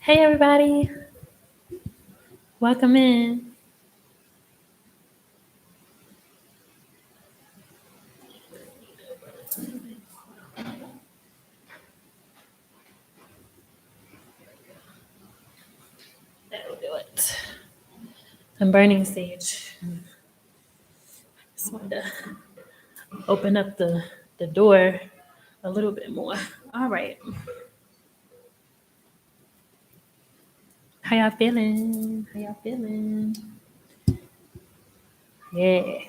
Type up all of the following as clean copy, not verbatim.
Hey everybody, welcome in. That'll do it. I'm burning sage. Just wanted to open up the door a little bit more. All right. How y'all feeling? How y'all feeling? Yeah.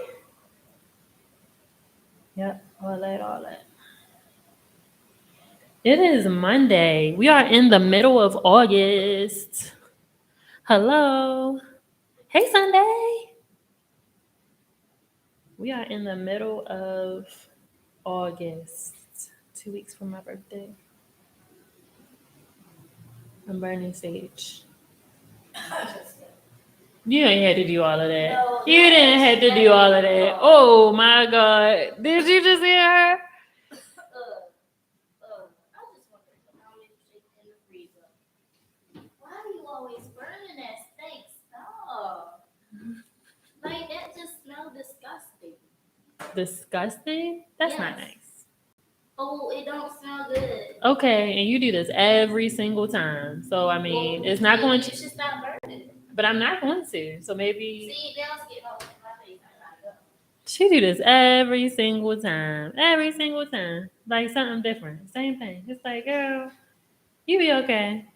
Yep. All that, all that. It is Monday. We are in the middle of August. Hello. Hey Sunday. We are in the middle of August. 2 weeks from my birthday. I'm burning sage. You ain't had to do all of that. No, you didn't have to do all of that. Oh my God. Did you just hear her? I just want to put my lipstick in the freezer. Why are you always burning that steak? Stop. Like, that just smells disgusting. Disgusting? That's not Yes. nice. Oh, it don't smell good. Okay, and you do this every single time. So, I mean, Well, it's not going you to. should stop burning. But I'm not going to. So maybe. See, they was getting all in my face. I gotta go. She do this every single time. Every single time. Like something different. Same thing. It's like, girl, you be okay.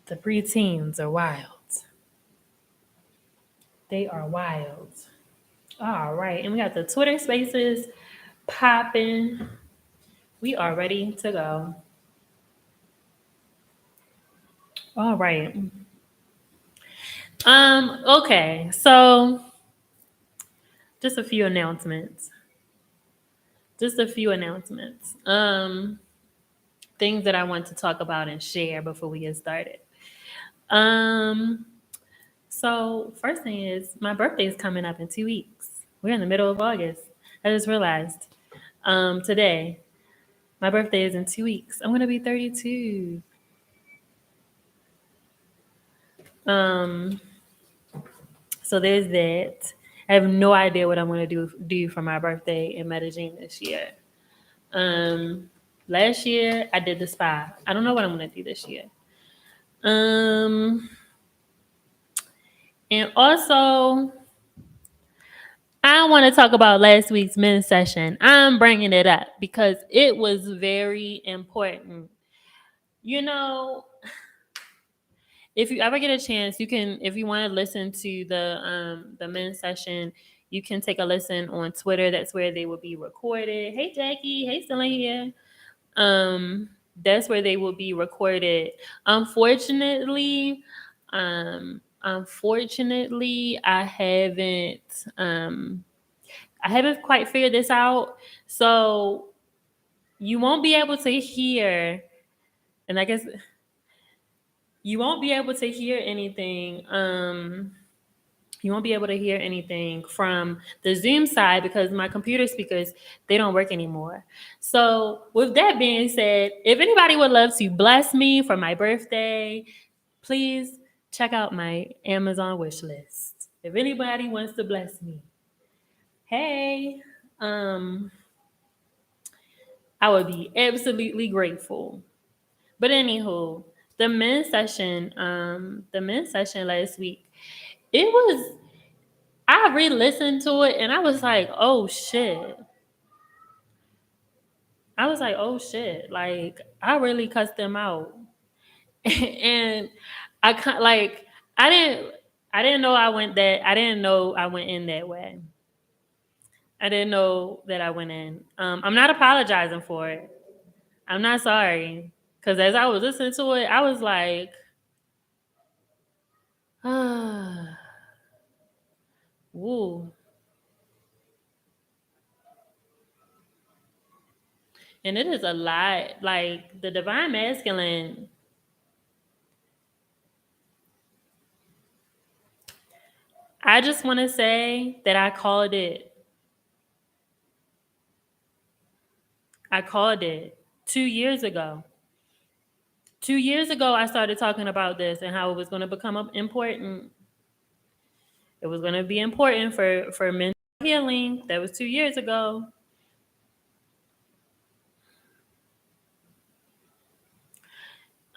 The preteens are wild. They are wild. All right. And we got the Twitter spaces popping. We are ready to go. All right. Okay. So just a few announcements. Just a few announcements. Things that I want to talk about and share before we get started. Um, so first thing is my birthday is coming up in 2 weeks. We're in the middle of August. I just realized today. My birthday is in 2 weeks. I'm gonna be 32. Um, so there's that. I have no idea what I'm gonna do for my birthday in Medellin this year. Um, Last year I did the spa. I don't know what I'm gonna do this year. Um, and also I want to talk about last week's men's session. I'm bringing it up because it was very important. You know, if you ever get a chance, you can, if you want to listen to the men's session, you can take a listen on Twitter. That's where they will be recorded. Hey Jackie, hey still in here. That's where they will be recorded. Unfortunately, I haven't quite figured this out. So you won't be able to hear, and I guess you won't be able to hear anything. You won't be able to hear anything from the Zoom side because my computer speakers, they don't work anymore. So with that being said, if anybody would love to bless me for my birthday, please check out my Amazon wish list. If anybody wants to bless me, hey, um, I would be absolutely grateful. But anywho, the men's session last week, it was I re-listened to it and I was like, oh shit. I was like, oh shit. Like I really cussed them out. And like I didn't I didn't know I went in that way. I didn't know that I went in. I'm not apologizing for it. I'm not sorry. Cause as I was listening to it, I was like, ah, woo. And it is a lot. Like the divine masculine, I just want to say that I called it. I called it 2 years ago. 2 years ago, I started talking about this and how it was going to become important. It was going to be important for mental healing. That was 2 years ago.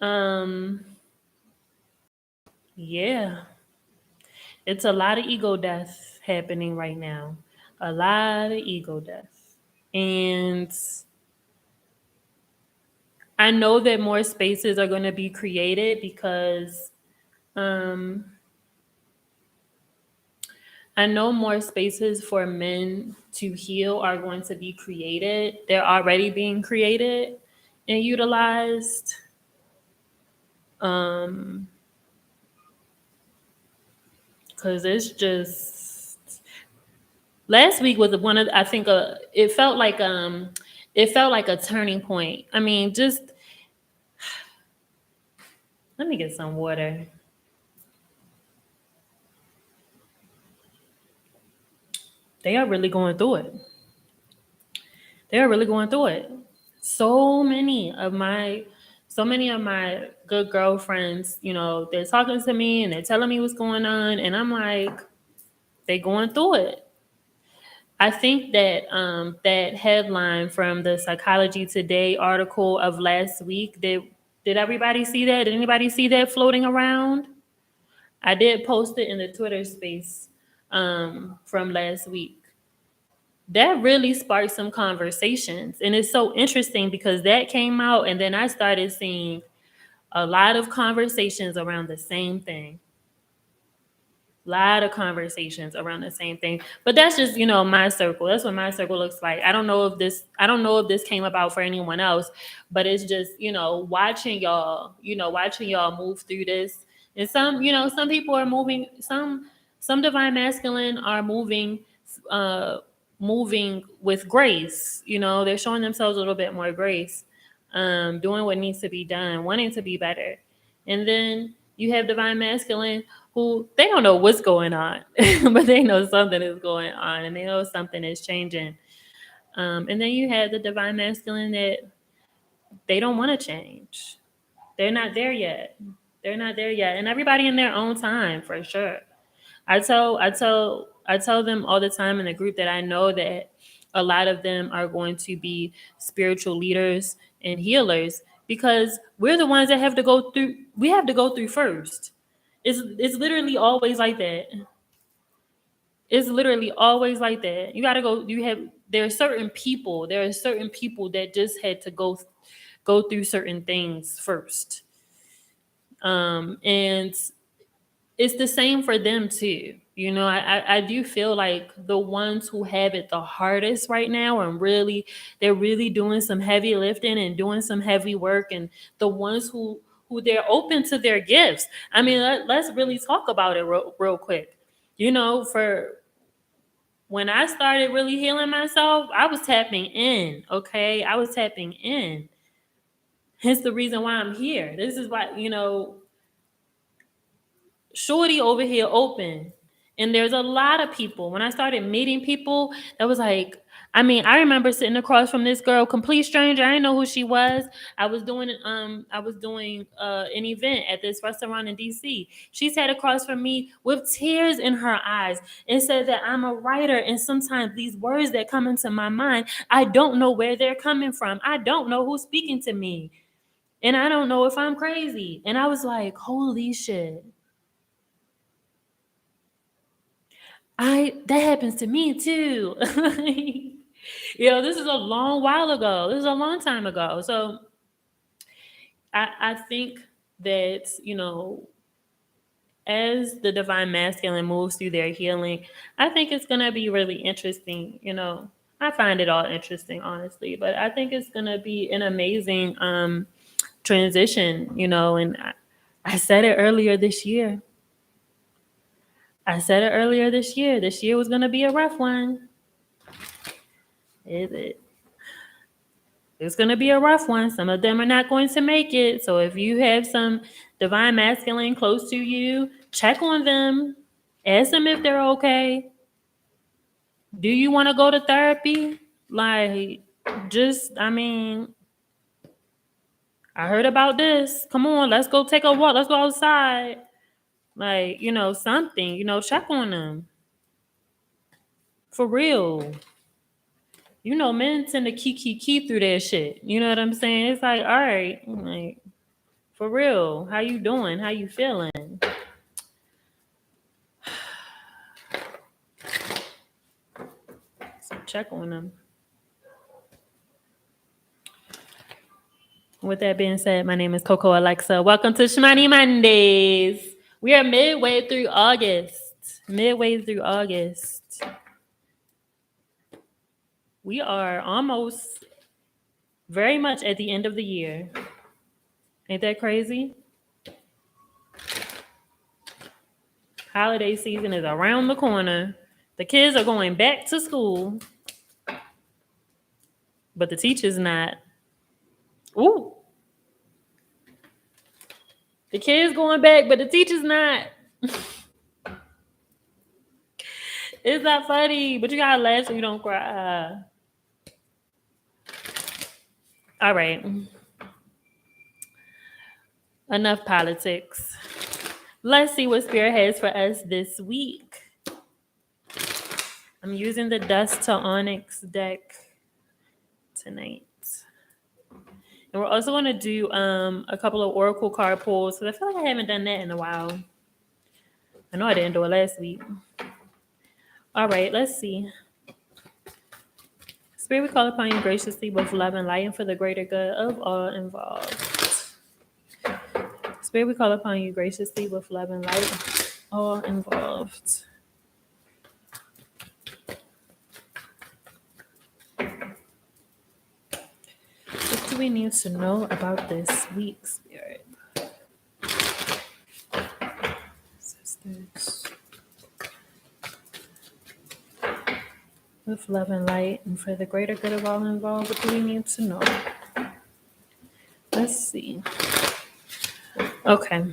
Um, yeah, it's a lot of ego death happening right now. A lot of ego death, and I know that more spaces are going to be created because um, I know more spaces for men to heal are going to be created. They're already being created and utilized. Um, because it's just last week was one of I think it felt like a turning point. I mean, just let me get some water. They are really going through it. They are really going through it. So many of my so many of my good girlfriends, they're talking to me and they're telling me what's going on, and I'm like, they going through it. I think that that headline from the Psychology Today article of last week, did everybody see that? Did anybody see that floating around? I did post it in the Twitter space from last week. That really sparked some conversations. And it's so interesting because that came out, and then I started seeing a lot of conversations around the same thing. Lot of conversations around the same thing. But that's just, my circle. That's what my circle looks like. I don't know if this came about for anyone else, but it's just, watching y'all move through this. And some people are moving, some divine masculine are uh moving with grace. They're showing themselves a little bit more grace, doing what needs to be done, wanting to be better. And then you have divine masculine who they don't know what's going on, but they know something is going on and they know something is changing. And then you have the divine masculine that they don't want to change. They're not there yet. They're not there yet. And everybody in their own time, for sure. I tell them all the time in the group that I know that a lot of them are going to be spiritual leaders and healers because we're the ones that have to go through. We have to go through first. It's literally always like that. It's literally always like that. You got to go. There are certain people. There are certain people that just had to go through certain things first. And it's the same for them too. I do feel like the ones who have it the hardest right now and they're really doing some heavy lifting and doing some heavy work, and the ones who they're open to their gifts. I mean, let's really talk about it real quick. For when I started really healing myself, I was tapping in. Okay, I was tapping in. Hence the reason why I'm here. This is why, Shorty over here open. And there's a lot of people. When I started meeting people, that was like, I remember sitting across from this girl, complete stranger. I didn't know who she was. I was doing an event at this restaurant in DC. She sat across from me with tears in her eyes and said that I'm a writer, and sometimes these words that come into my mind, I don't know where they're coming from. I don't know who's speaking to me. And I don't know if I'm crazy. And I was like, holy shit. That happens to me too. This is a long while ago. This is a long time ago. So I think that, as the divine masculine moves through their healing, I think it's gonna be really interesting. I find it all interesting, honestly, but I think it's gonna be an amazing transition, and I said it earlier this year. I said it earlier this year. This year was gonna be a rough one. Is it? It's going to be a rough one. Some of them are not going to make it. So if you have some divine masculine close to you, check on them. Ask them if they're okay. Do you want to go to therapy? Like, I mean, I heard about this. Come on, let's go take a walk. Let's go outside. Like, something, check on them. For real. Men tend to key through that shit. You know what I'm saying? It's like, all right, like, for real. How you doing? How you feeling? So check on them. With that being said, my name is Coco Alexa. Welcome to Schmoney Mondays. We are midway through August. We are almost very much at the end of the year. Ain't that crazy? Holiday season is around the corner. The kids are going back to school, but the teacher's not. Ooh. The kids going back, but the teacher's not. It's not funny, but you gotta laugh so you don't cry. All right. Enough politics. Let's see what Spirit has for us this week. I'm using the Dust to Onyx deck tonight. And we're also going to do a couple of Oracle card pulls because I feel like I haven't done that in a while. I know I didn't do it last week. All right, let's see. Spirit, we call upon you graciously with love and light and for the greater good of all involved. Spirit, we call upon you graciously with love and light, all involved. What do we need to know about this week, Spirit? Sisters. With love and light and for the greater good of all involved, what do we need to know? Let's see. Okay.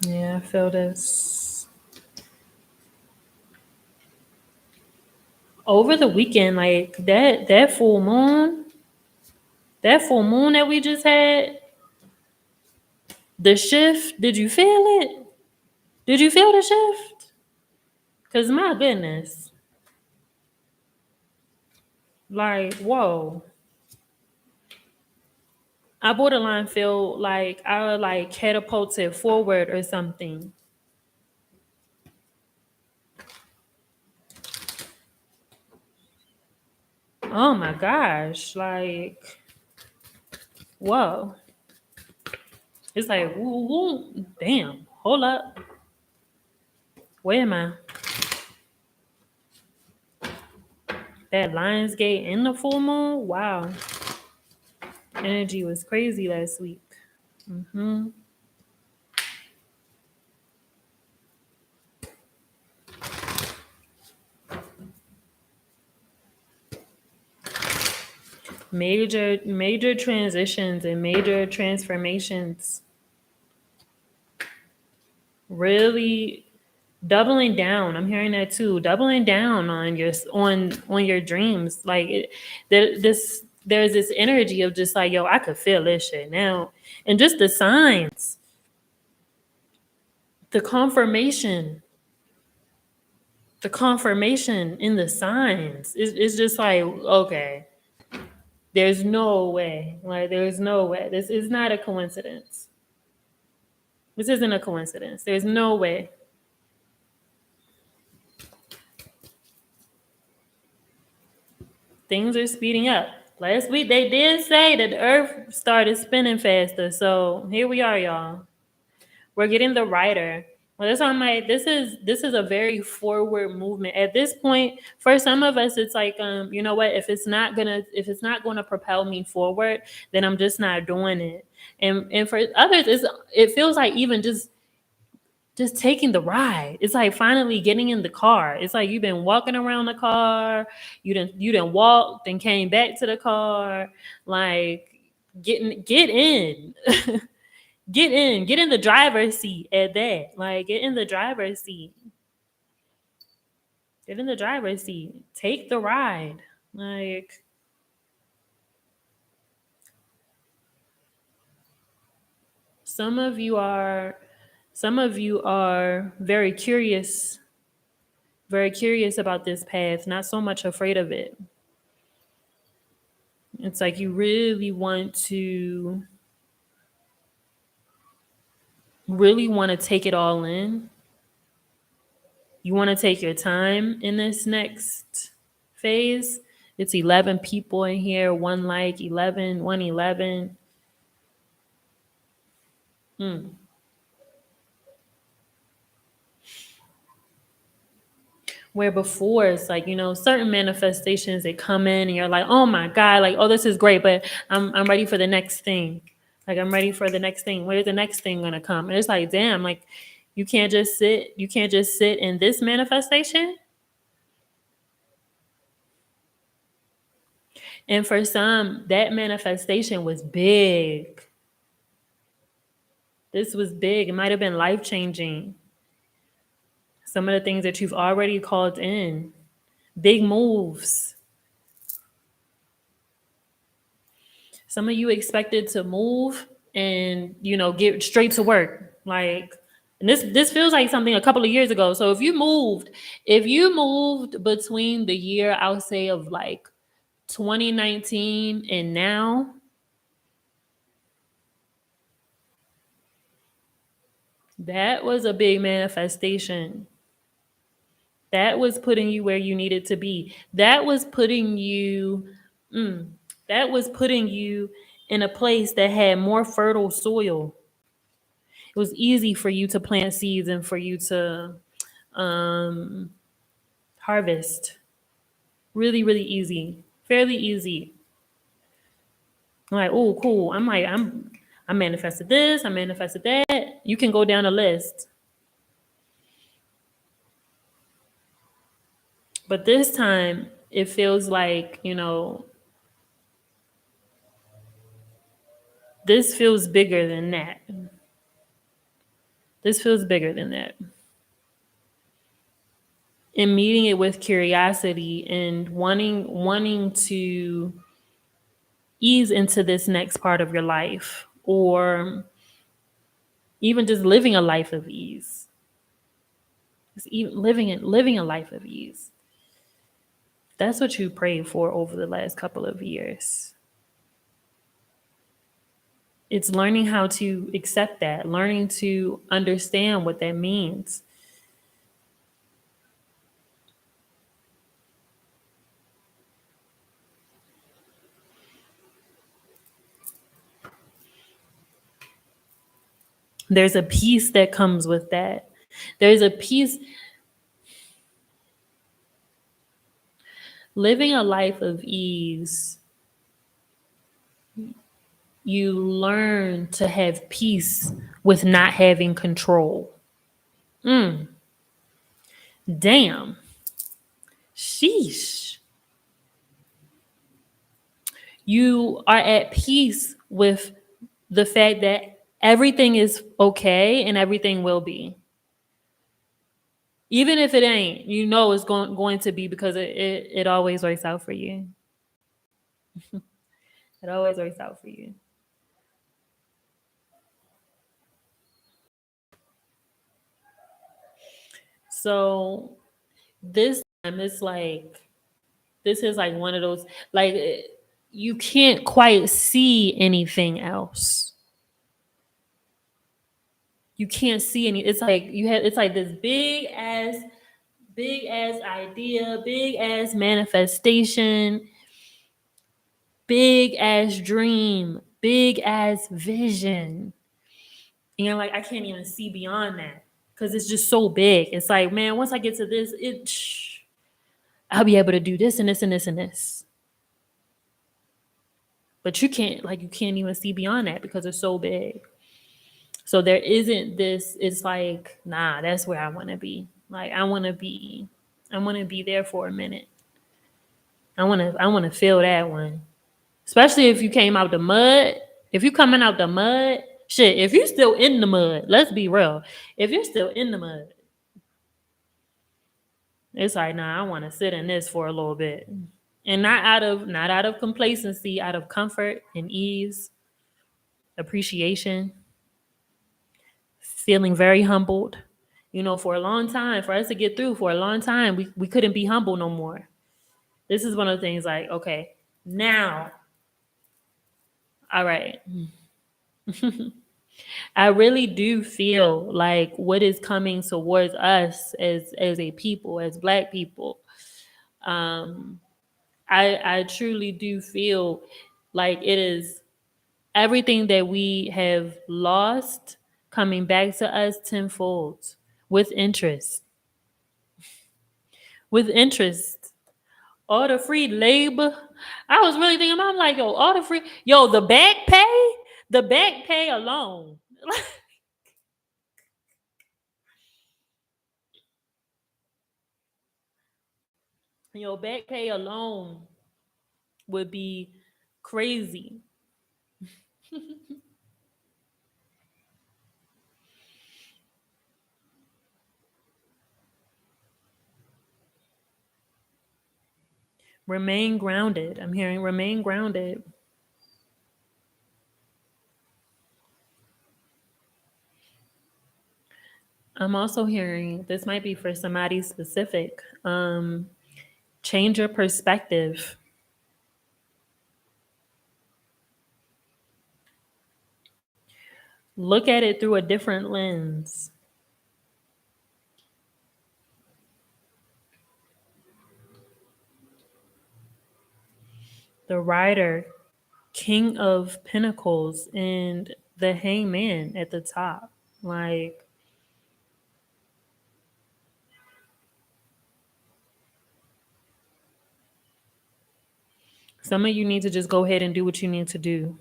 Yeah, I feel this. Over the weekend, like that full moon that we just had, the shift, did you feel it? Did you feel the shift? Because my goodness. Like, whoa. I borderline feel like I like catapulted forward or something. Oh my gosh. Like, whoa. It's like, woo, damn, hold up. Where am I? That Lionsgate in the full moon? Wow. Energy was crazy last week. Major transitions and major transformations. Really doubling down. I'm hearing that too. Doubling down on your dreams. Like there's this energy of just like, yo, I could feel this shit now. And just the signs. The confirmation in the signs is just like, okay, there's no way. Like, there's no way. This is not a coincidence. This isn't a coincidence. There's no way. Things are speeding up. Last week they did say that the earth started spinning faster. So here we are, y'all. We're getting the rider. Well, that's why I'm like, this is a very forward movement. At this point, for some of us, it's like, you know what? If it's not gonna propel me forward, then I'm just not doing it. And for others, it feels like even just just taking the ride. It's like finally getting in the car. It's like you've been walking around the car, you didn't walk, then came back to the car, like get in. Get in the driver's seat at that. Like get in the driver's seat. Get in the driver's seat. Take the ride. Like some of you are some of you are very curious about this path, not so much afraid of it. It's like you really want to take it all in. You want to take your time in this next phase. It's 11 people in here, one like 11, 111. Mm. Where before it's like, certain manifestations that come in and you're like, oh my God, like, oh, this is great, but I'm ready for the next thing. Like I'm ready for the next thing. Where's the next thing gonna come? And it's like, damn, like you can't just sit in this manifestation. And for some, that manifestation was big. This was big. It might have been life changing. Some of the things that you've already called in, big moves. Some of you expected to move and get straight to work. Like, and this feels like something a couple of years ago. So if you moved between the year I'll say of like 2019 and now, that was a big manifestation. That was putting you where you needed to be. Mm, that was putting you in a place that had more fertile soil. It was easy for you to plant seeds and for you to um, harvest. Really, really easy. Fairly easy. I'm like, oh, cool. I manifested this. I manifested that. You can go down the list. But this time, it feels like, this feels bigger than that. This feels bigger than that. And meeting it with curiosity and wanting to ease into this next part of your life, or even just living a life of ease. Just even living a life of ease. That's what you prayed for over the last couple of years. It's learning how to accept that, learning to understand what that means. There's a peace that comes with that. There's a peace. Living a life of ease, you learn to have peace with not having control. Damn. Sheesh. You are at peace with the fact that everything is okay and everything will be. Even if it ain't, it's going to be, because it always works out for you. It always works out for you. So this time this is like one of those, like, you can't quite see anything else. You can't see any. It's like it's like this big ass idea, big ass manifestation, big ass dream, big ass vision. And you're like, I can't even see beyond that because it's just so big. It's like, man, once I get to this, I'll be able to do this and this and this and this. But you can't even see beyond that because it's so big. So there isn't this, it's like, nah, that's where I want to be. Like I want to be there for a minute. I want to feel that one. Especially if you came out the mud. If you coming out the mud, shit, if you still in the mud, let's be real. If you're still in the mud, it's like, nah, I want to sit in this for a little bit. And not out of complacency, out of comfort and ease, appreciation, feeling very humbled. For a long time, for us to get through, for a long time, we couldn't be humble no more. This is one of the things like, okay, now, all right. I really do feel like what is coming towards us as a people, as Black people. Um, I truly do feel like it is everything that we have lost coming back to us tenfold with interest. With interest. All the free labor. I was really thinking, I'm like, yo, all the free, yo, the back pay alone. Yo, back pay alone would be crazy. Remain grounded. I'm hearing remain grounded. I'm also hearing this might be for somebody specific. Change your perspective. Look at it through a different lens. The Rider, King of Pentacles, and the Hangman at the top. Like, some of you need to just go ahead and do what you need to do.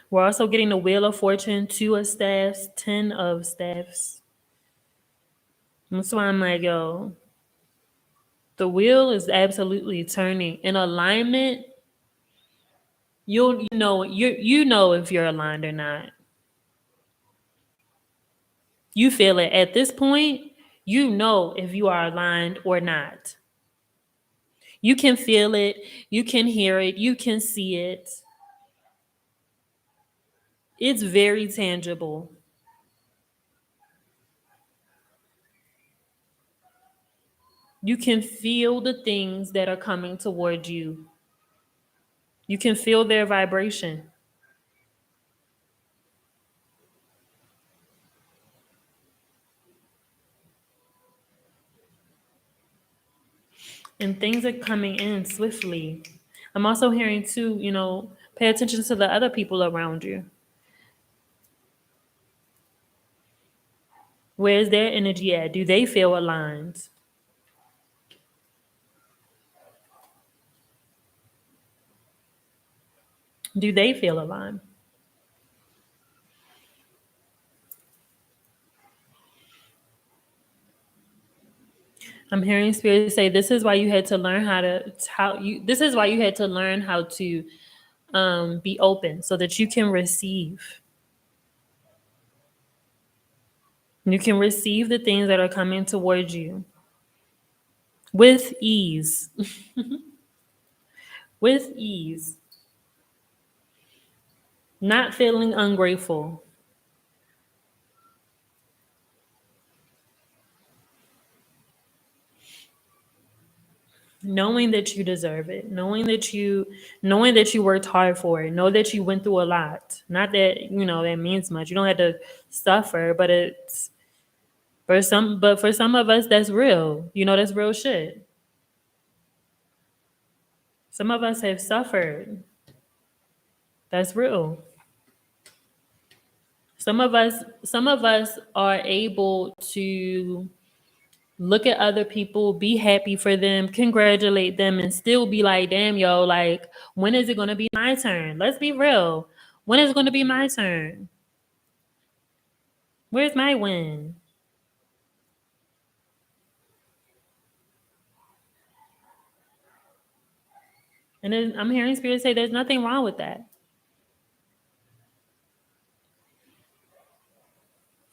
We're also getting the Wheel of Fortune, Two of Staffs, Ten of Staffs. That's why I'm like, yo, the wheel is absolutely turning. In alignment, you know if you're aligned or not. You feel it at this point. You know if you are aligned or not. You can feel it. You can hear it. You can see it. It's very tangible. You can feel the things that are coming toward you. You can feel their vibration. And things are coming in swiftly. I'm also hearing too, pay attention to the other people around you. Where's their energy at? Do they feel aligned? Do they feel aligned? I'm hearing spirit say this is why you had to learn this is why you had to learn how to be open so that you can receive. You can receive the things that are coming towards you with ease. With ease. Not feeling ungrateful. Knowing that you deserve it, knowing that you worked hard for it, know that you went through a lot. Not that that means much. You don't have to suffer, but it's for some of us that's real. That's real shit. Some of us have suffered. That's real. Some of us are able to look at other people, be happy for them, congratulate them, and still be like, damn, yo, like, when is it going to be my turn? Let's be real. When is it going to be my turn? Where's my win? And then I'm hearing Spirit say there's nothing wrong with that.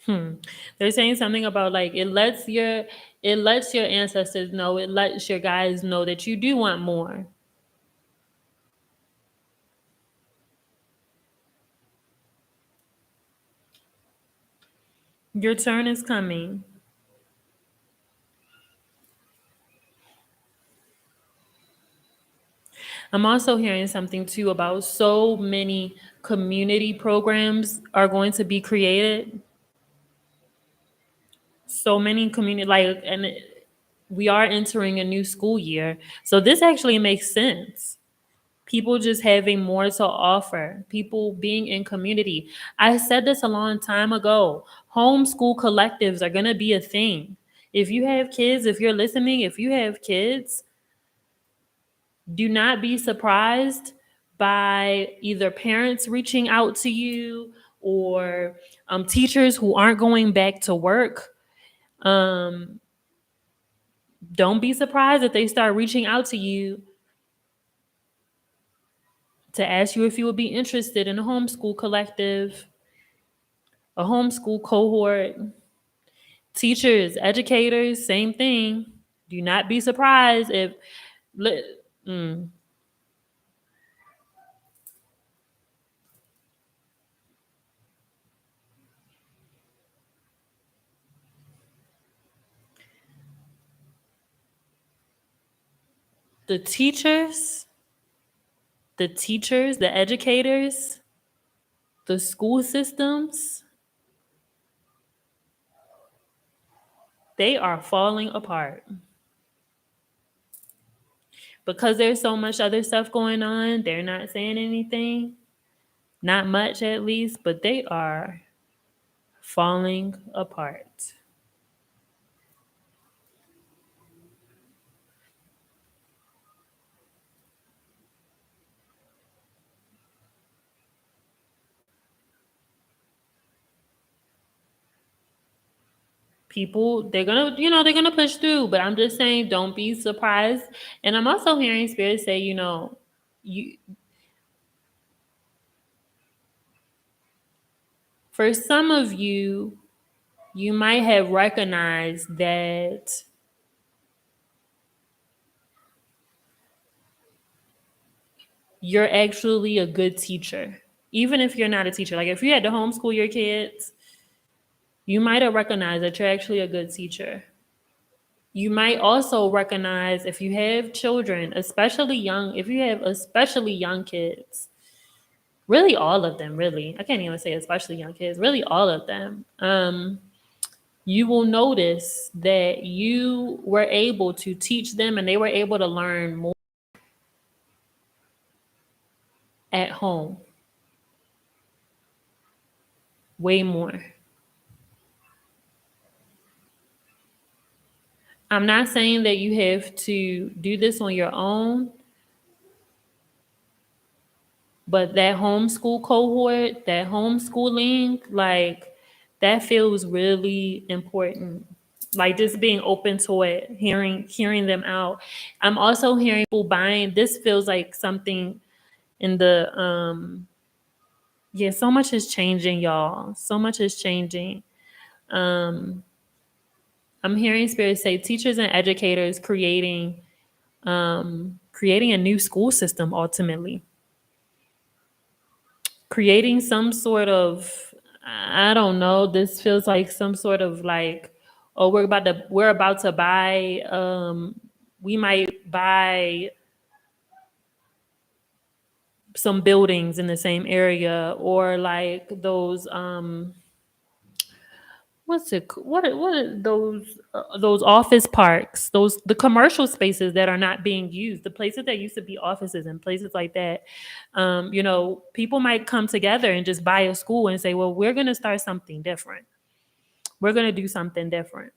Hmm. They're saying something about like it lets your ancestors know, it lets your guys know that you do want more. Your turn is coming. I'm also hearing something too about so many community programs are going to be created. So many community like we are entering a new school year. So this actually makes sense. People just having more to offer, people being in community. I said this a long time ago. Homeschool collectives are going to be a thing. If you have kids, if you're listening, if you have kids, do not be surprised by either parents reaching out to you or teachers who aren't going back to work. Um, don't be surprised if they start reaching out to you to ask you if you would be interested in a homeschool collective, a homeschool cohort. Teachers, educators, same thing. Do not be surprised if li- mm, the teachers, the educators, the school systems, they are falling apart because there's so much other stuff going on. They're not saying anything, not much at least, but they are falling apart. People, they're gonna push through, but I'm just saying don't be surprised. And I'm also hearing Spirit say, you for some of you, you might have recognized that you're actually a good teacher. Even if you're not a teacher. Like if you had to homeschool your kids, you might have recognized that you're actually a good teacher. You might also recognize if you have children, if you have especially young kids, really all of them, really. I can't even say especially young kids, really all of them. You will notice that you were able to teach them and they were able to learn more at home, way more. I'm not saying that you have to do this on your own, but that homeschool cohort, that homeschooling, like that feels really important. Like just being open to it, hearing them out. I'm also hearing people buying. This feels like something in the yeah. So much is changing, y'all. So much is changing. Um, I'm hearing Spirit say teachers and educators creating a new school system ultimately, creating some sort of, I don't know, this feels like some sort of like, oh, we're about to buy we might buy some buildings in the same area, or like those what are those office parks, those the commercial spaces that are not being used, the places that used to be offices and places like that. People might come together and just buy a school and say, well, we're going to start something different, we're going to do something different.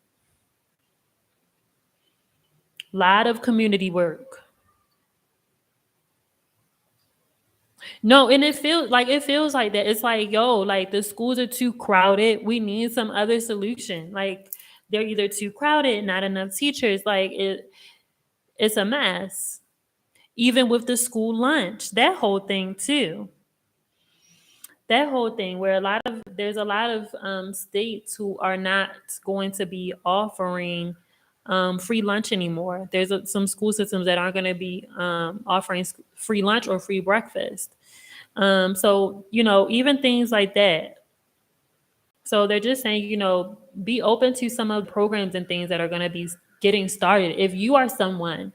Lot of community work. No, and it feels like that. It's like, yo, like the schools are too crowded. We need some other solution. Like they're either too crowded, not enough teachers. It's a mess. Even with the school lunch, that whole thing too. That whole thing where there's a lot of states who are not going to be offering free lunch anymore. There's some school systems that aren't going to be offering free lunch or free breakfast. So, even things like that. So they're just saying, be open to some of the programs and things that are going to be getting started. If you are someone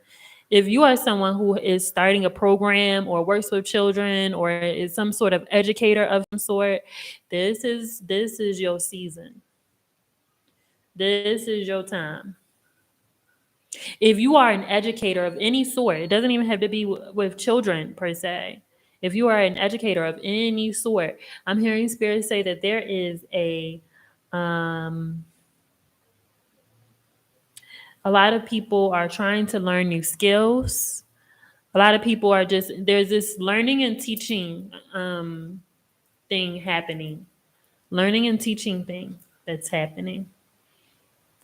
who is starting a program or works with children or is some sort of educator of some sort, this is your season. This is your time. If you are an educator of any sort, it doesn't even have to be with children per se. If you are an educator of any sort, I'm hearing Spirit say that there is um, a lot of people are trying to learn new skills. A lot of people are there's this learning and teaching thing happening. Learning and teaching thing that's happening.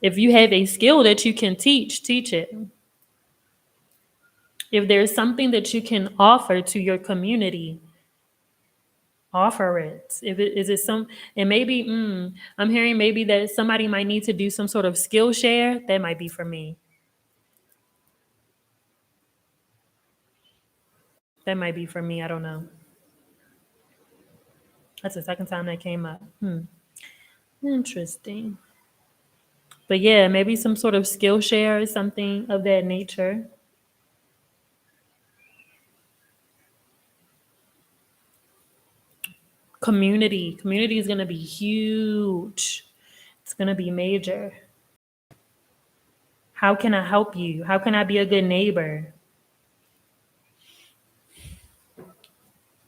If you have a skill that you can teach it. If there's something that you can offer to your community, offer it. If it is it some and maybe I'm hearing maybe that somebody might need to do some sort of skill share. That might be for me. That might be for me. I don't know. That's the second time that came up. Interesting. But yeah, maybe some sort of skill share or something of that nature. Community is going to be huge. It's going to be major. How can I help you? How can I be a good neighbor?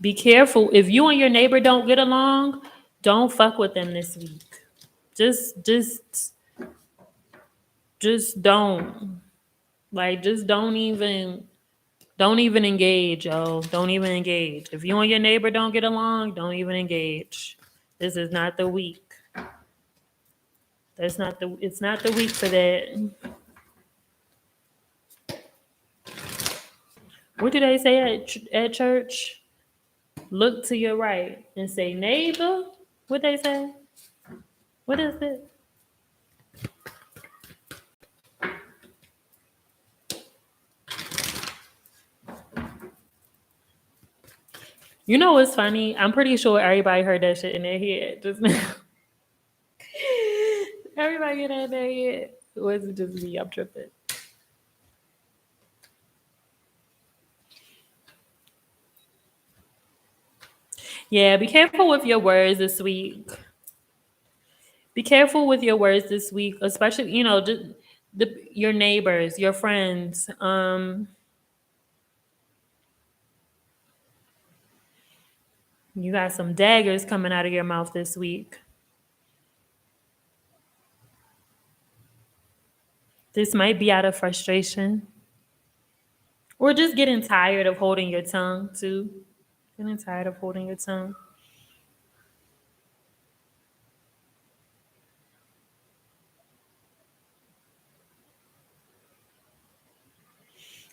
Be careful. If you and your neighbor don't get along, don't fuck with them this week. Just don't. Like just don't even engage, yo. Don't even engage. If you and your neighbor don't get along, don't even engage. This is not the week. It's not the week for that. What do they say at church? Look to your right and say neighbor. What they say? What is it? You know what's funny? I'm pretty sure everybody heard that shit in their head just now. Everybody get that in their head. Or is it just me? I'm tripping. Yeah, be careful with your words this week. Be careful with your words this week, especially just your neighbors, your friends. You got some daggers coming out of your mouth this week. This might be out of frustration or just getting tired of holding your tongue too. Getting tired of holding your tongue.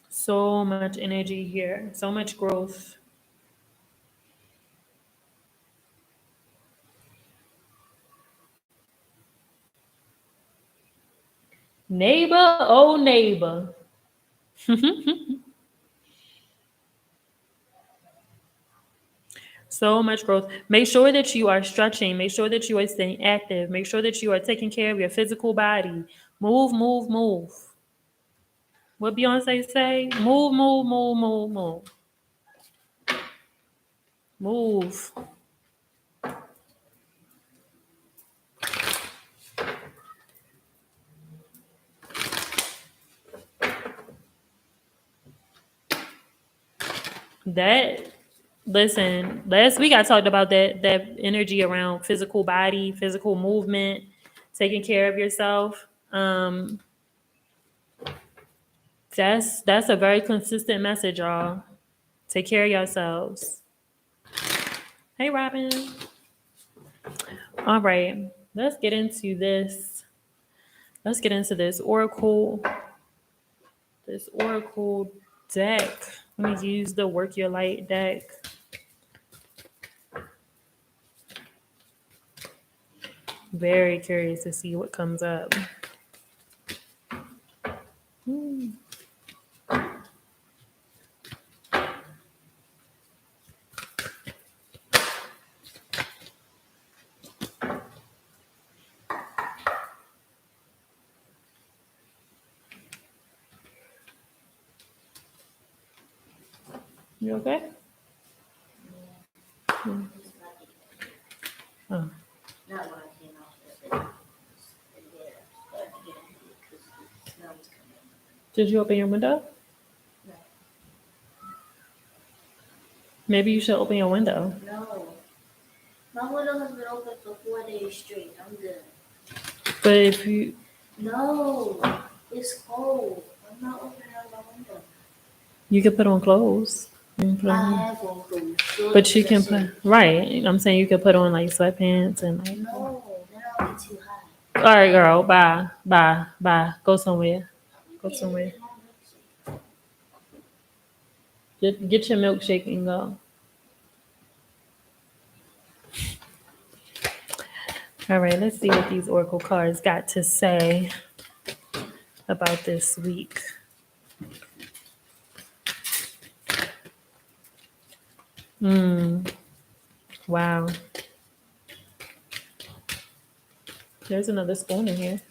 So much energy here, so much growth. Neighbor, oh neighbor. So much growth. Make sure that you are stretching. Make sure that you are staying active. Make sure that you are taking care of your physical body. Move, move, move. What Beyonce say? Move, move, move, move, move. Move. That listen, last week I talked about that energy around physical body, physical movement, taking care of yourself. That's a very consistent message, y'all. Take care of yourselves. Hey, Robin. All right, let's get into this. Let's get into this oracle. This oracle deck. Let me use the Work Your Light deck. Very curious to see what comes up. You okay? Oh. Not when I came out there, but yeah, started to get into it because the snow was coming. Did you open your window? No. Maybe you should open your window. No. My window has been open for 4 days straight. I'm good. But if you, No. It's cold. I'm not opening up my window. you could put on clothes. You can put I on, have on clothes. but you can put, right. I'm saying you could put on like sweatpants and like. No, then I'll be too hot. All right, girl. Bye. Bye. Bye. Go somewhere. Go somewhere. Get your milkshake and go. All right, let's see what these oracle cards got to say about this week. Wow. There's another spoon in here.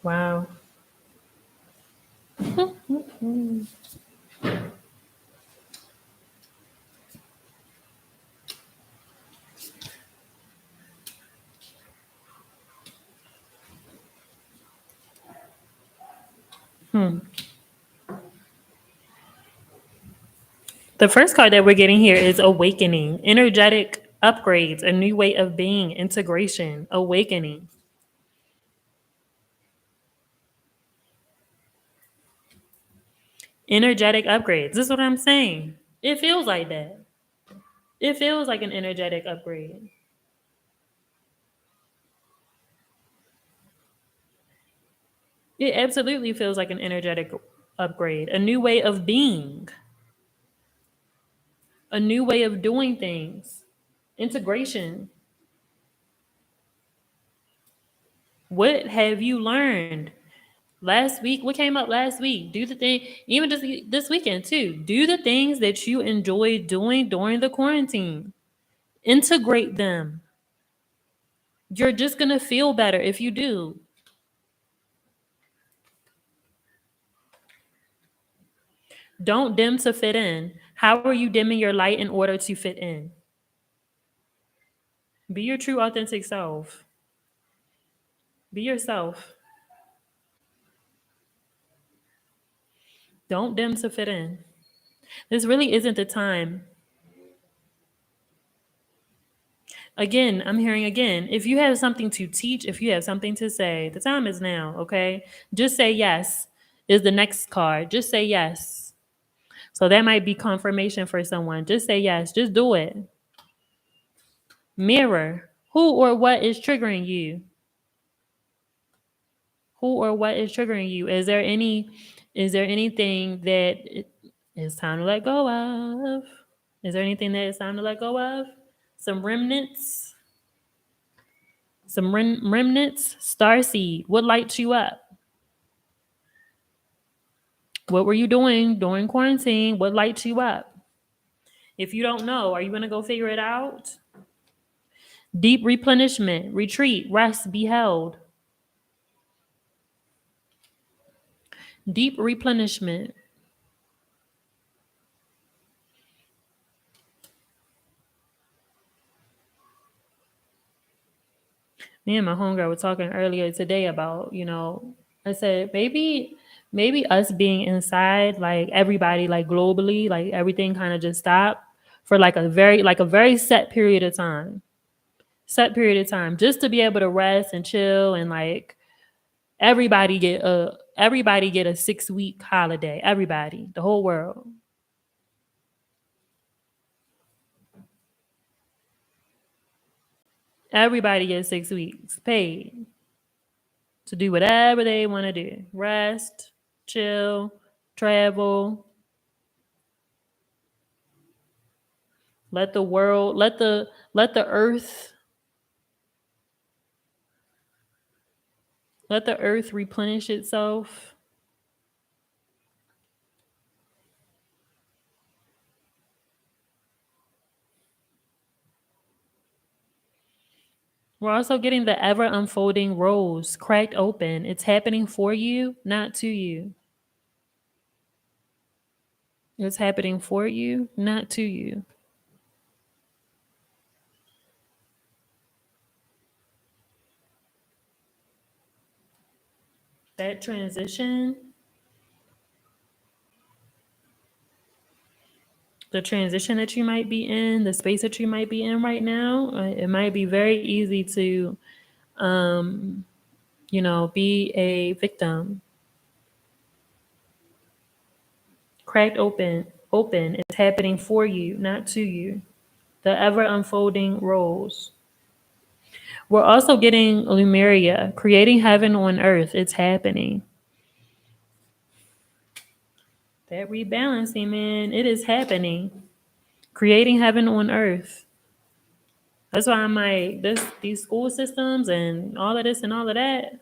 Wow. The first card that we're getting here is awakening, energetic upgrades, a new way of being, integration, awakening. Energetic upgrades. This is what I'm saying. It feels like that. It feels like an energetic upgrade. It absolutely feels like an energetic upgrade, a new way of being, a new way of doing things, integration. What have you learned last week? What came up last week? Do the thing, even just this weekend too. Do the things that you enjoyed doing during the quarantine. Integrate them. You're just going to feel better if you do. Don't dim to fit in. How are you dimming your light in order to fit in? Be your true, authentic self. Be yourself. Don't dim to fit in. This really isn't the time. Again, I'm hearing again. If you have something to teach, if you have something to say, the time is now, okay? Just say yes is the next card. Just say yes. So that might be confirmation for someone. Just say yes. Just do it. Mirror. Who or what is triggering you? Who or what is triggering you? Is there anything that it's time to let go of? Is there anything that it's time to let go of? Some remnants? Some remnants? Starseed. What lights you up? What were you doing during quarantine? What lights you up? If you don't know, are you going to go figure it out? Deep replenishment, retreat, rest, be held. Deep replenishment. Me and my homegirl were talking earlier today about, I said maybe us being inside, like everybody, like globally, like everything kind of just stopped for like a very set period of time. Set period of time just to be able to rest and chill and like everybody get a 6 week holiday. Everybody, the whole world. Everybody gets 6 weeks paid to do whatever they want to do. Rest, chill, travel. Let the world, let the earth, let the earth replenish itself. We're also getting the ever unfolding rose cracked open. It's happening for you, not to you. It's happening for you, not to you. That transition, the transition that you might be in, the space that you might be in right now, it might be very easy to, um, be a victim. Cracked open. It's happening for you, not to you. The ever unfolding rose. We're also getting Lumeria, creating heaven on earth. It's happening. That rebalancing, man, it is happening. Creating heaven on earth. That's why I'm like, these school systems and all of this and all of that.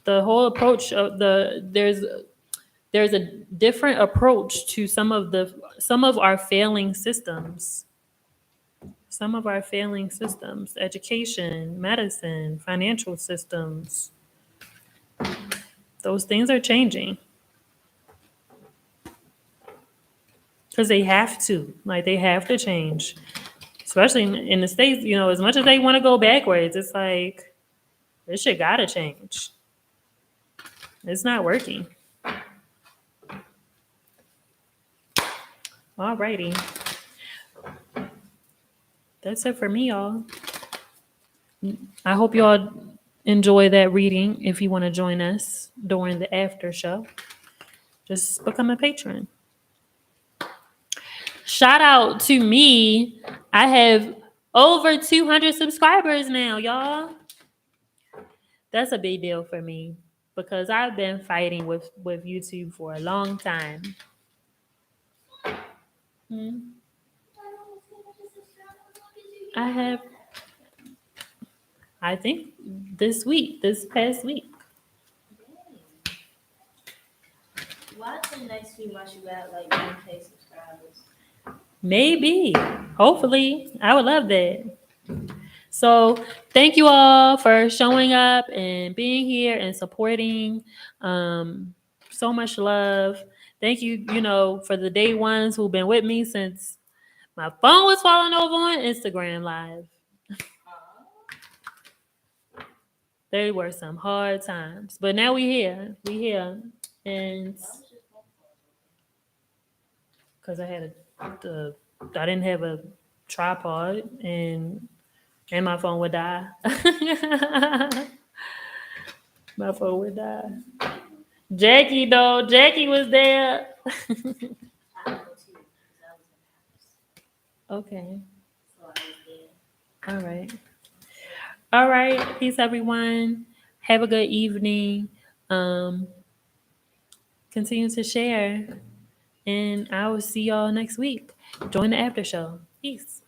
The whole approach of there's a different approach to some of our failing systems. Some of our failing systems, education, medicine, financial systems, those things are changing because they have to. Like, they have to change, especially in the States. As much as they want to go backwards, it's like this shit gotta change. It's not working. Alrighty, that's it for me, y'all. I hope y'all enjoy that reading. If you want to join us during the after show, just become a patron. Shout out to me. I have over 200 subscribers now, y'all. That's a big deal for me because I've been fighting with YouTube for a long time. I have, I think this past week. Watch the next few months you got like 1K subscribers. Maybe. Hopefully. I would love that. So thank you all for showing up and being here and supporting. So much love. Thank you, for the day ones who've been with me since my phone was falling over on Instagram Live. There were some hard times, but now we here. And because I didn't have a tripod and my phone would die. My phone would die. Jackie was there. Okay. All right. All right. Peace, everyone. Have a good evening. Continue to share. And I will see y'all next week. Join the after show. Peace.